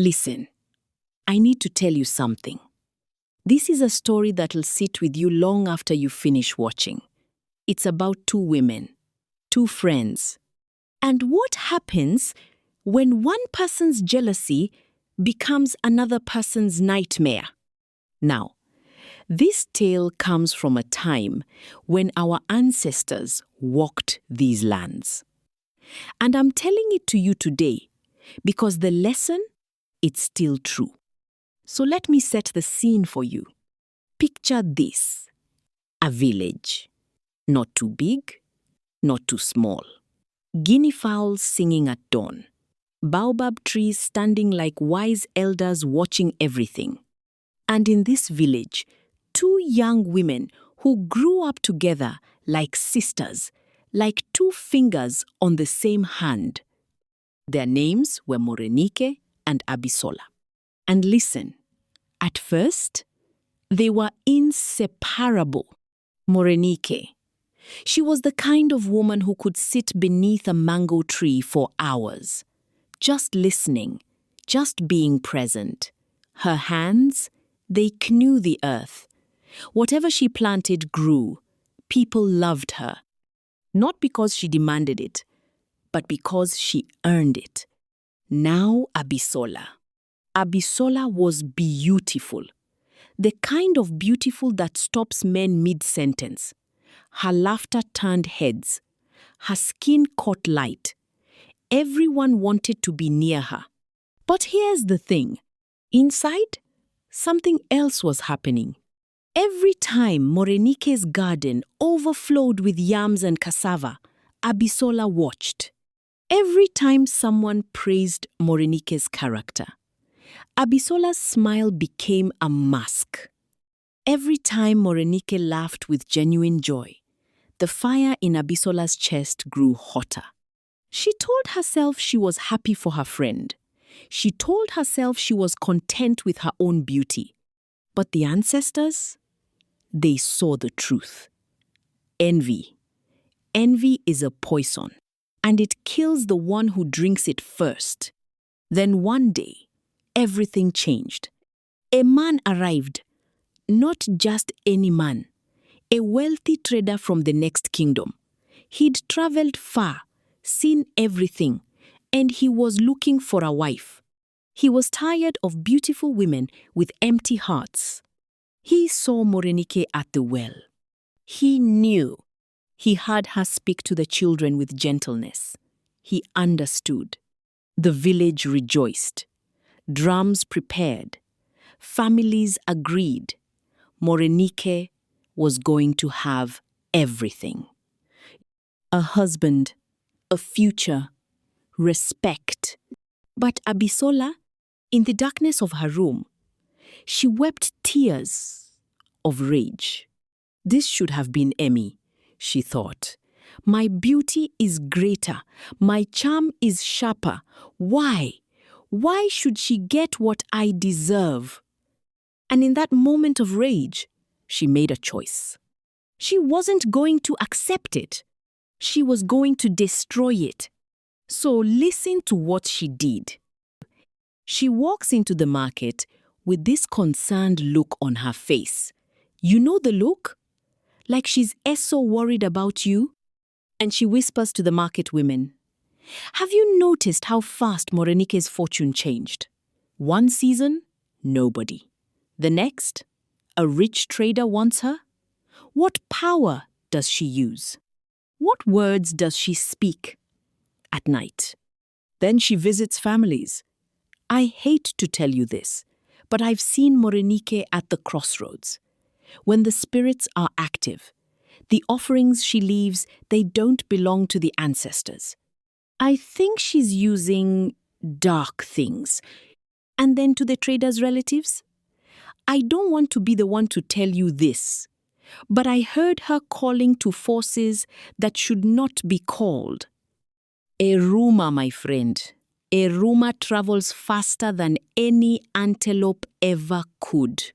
Listen, I need to tell you something. This is a story that'll sit with you long after you finish watching. It's about two women, two friends. And what happens when one person's jealousy becomes another person's nightmare? Now, this tale comes from a time when our ancestors walked these lands. And I'm telling it to you today because the lesson, it's still true. So let me set the scene for you. Picture this: a village. Not too big, not too small. Guinea fowls singing at dawn. Baobab trees standing like wise elders watching everything. And in this village, two young women who grew up together like sisters, like two fingers on the same hand. Their names were Morenike and Abisola. And listen, at first, they were inseparable. Morenike. She was the kind of woman who could sit beneath a mango tree for hours, just listening, just being present. Her hands, they knew the earth. Whatever she planted grew. People loved her. Not because she demanded it, but because she earned it. Now Abisola. Abisola was beautiful. The kind of beautiful that stops men mid-sentence. Her laughter turned heads. Her skin caught light. Everyone wanted to be near her. But here's the thing. Inside, something else was happening. Every time Morenike's garden overflowed with yams and cassava, Abisola watched. Every time someone praised Morenike's character, Abisola's smile became a mask. Every time Morenike laughed with genuine joy, the fire in Abisola's chest grew hotter. She told herself she was happy for her friend. She told herself she was content with her own beauty. But the ancestors, they saw the truth. Envy. Envy is a poison, and it kills the one who drinks it first. Then one day, everything changed. A man arrived. Not just any man, a wealthy trader from the next kingdom. He'd traveled far, seen everything, and he was looking for a wife. He was tired of beautiful women with empty hearts. He saw Morenike at the well. He knew. He heard her speak to the children with gentleness. He understood. The village rejoiced. Drums prepared. Families agreed. Morenike was going to have everything. A husband, a future, respect. But Abisola, in the darkness of her room, she wept tears of rage. This should have been Emmy, she thought. My beauty is greater. My charm is sharper. Why? Why should she get what I deserve? And in that moment of rage, she made a choice. She wasn't going to accept it. She was going to destroy it. So listen to what she did. She walks into the market with this concerned look on her face. You know the look? Like she's so worried about you. And she whispers to the market women, have you noticed how fast Morenike's fortune changed? One season, nobody. The next, a rich trader wants her? What power does she use? What words does she speak? At night. Then she visits families. I hate to tell you this, but I've seen Morenike at the crossroads. When the spirits are active, the offerings she leaves, they don't belong to the ancestors. I think she's using dark things. And then to the trader's relatives? I don't want to be the one to tell you this, but I heard her calling to forces that should not be called. A rumor, my friend. A rumor travels faster than any antelope ever could.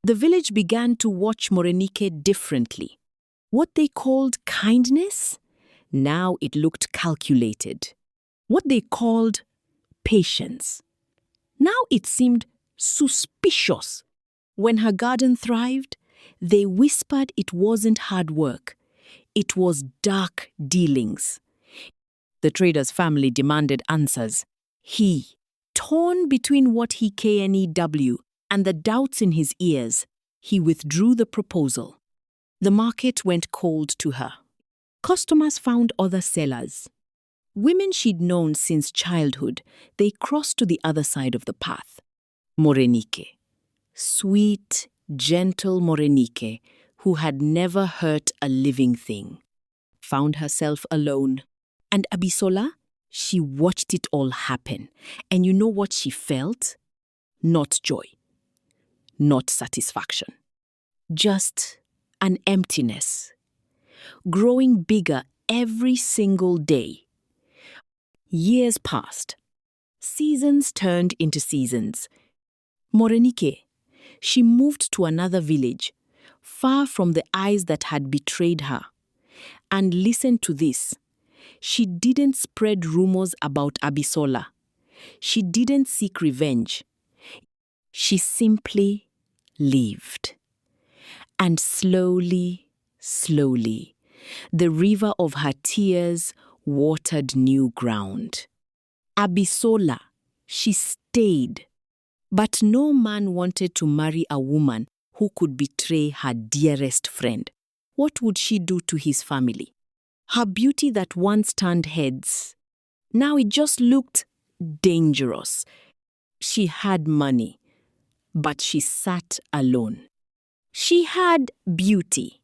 The village began to watch Morenike differently. What they called kindness, now it looked calculated. What they called patience, Now it seemed suspicious. When her garden thrived, they whispered it wasn't hard work. It was dark dealings. The trader's family demanded answers. He, torn between what he knew and the doubts in his ears, he withdrew the proposal. The market went cold to her. Customers found other sellers. Women she'd known since childhood, they crossed to the other side of the path. Morenike. Sweet, gentle Morenike, who had never hurt a living thing, found herself alone. And Abisola, she watched it all happen. And you know what she felt? Not joy. Not satisfaction. Just an emptiness. Growing bigger every single day. Years passed. Seasons turned into seasons. Morenike, she moved to another village, far from the eyes that had betrayed her. And listen to this. She didn't spread rumors about Abisola. She didn't seek revenge. She simply lived. And slowly, slowly, the river of her tears watered new ground. Abisola, she stayed. But no man wanted to marry a woman who could betray her dearest friend. What would she do to his family? Her beauty that once turned heads, now it just looked dangerous. She had money, but she sat alone. She had beauty,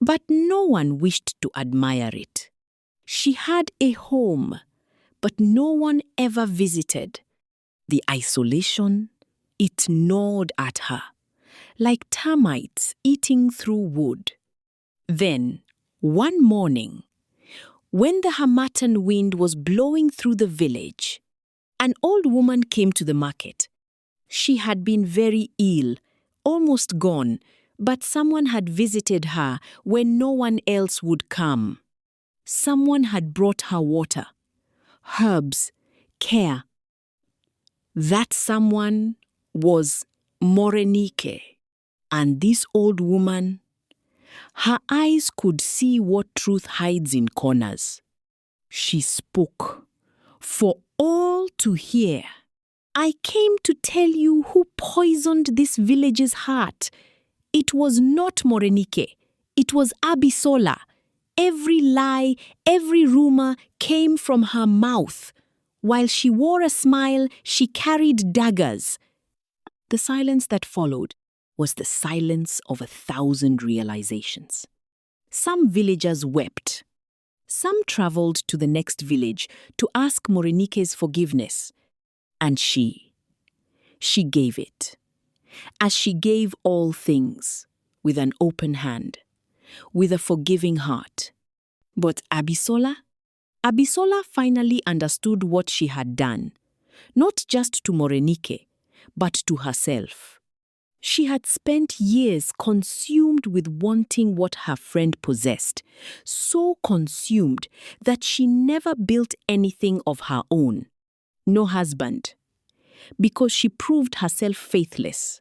but no one wished to admire it. She had a home, but no one ever visited. The isolation, it gnawed at her, like termites eating through wood. Then, one morning, when the Hamatan wind was blowing through the village, an old woman came to the market. She had been very ill, almost gone, but someone had visited her when no one else would come. Someone had brought her water, herbs, care. That someone was Morenike. And this old woman, her eyes could see what truth hides in corners. She spoke for all to hear. I came to tell you who poisoned this village's heart. It was not Morenike. It was Abisola. Every lie, every rumor came from her mouth. While she wore a smile, she carried daggers. The silence that followed was the silence of 1,000 realizations. Some villagers wept. Some traveled to the next village to ask Morenike's forgiveness. And she gave it. As she gave all things, with an open hand, with a forgiving heart. But Abisola finally understood what she had done, not just to Morenike, but to herself. She had spent years consumed with wanting what her friend possessed, so consumed that she never built anything of her own. No husband, because she proved herself faithless.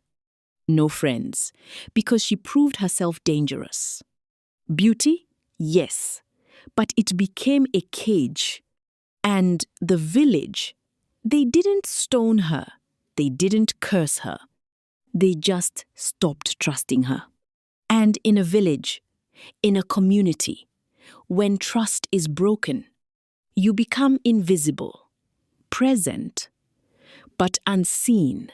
No friends, because she proved herself dangerous. Beauty? Yes, but it became a cage. And the village, they didn't stone her, they didn't curse her. They just stopped trusting her. And in a village, in a community, when trust is broken, you become invisible, present, but unseen,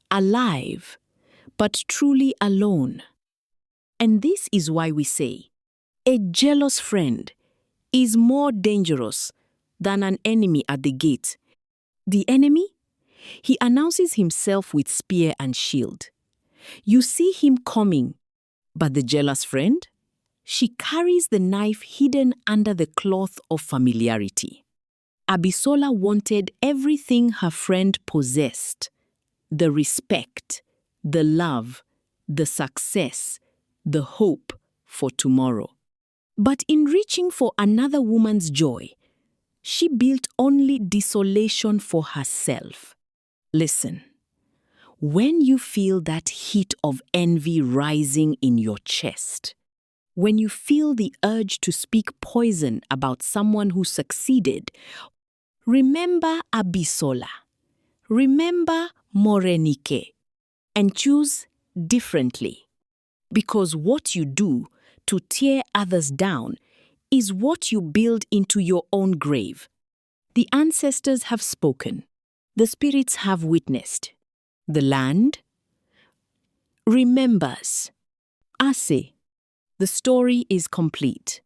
alive, but truly alone. And this is why we say, a jealous friend is more dangerous than an enemy at the gate. The enemy? He announces himself with spear and shield. You see him coming, but the jealous friend? She carries the knife hidden under the cloth of familiarity. Abisola wanted everything her friend possessed: the respect, the love, the success, the hope for tomorrow. But in reaching for another woman's joy, she built only desolation for herself. Listen. When you feel that heat of envy rising in your chest, when you feel the urge to speak poison about someone who succeeded, remember Abisola, remember Morenike, and choose differently. Because what you do to tear others down is what you build into your own grave. The ancestors have spoken. The spirits have witnessed. The land remembers. Ase, the story is complete.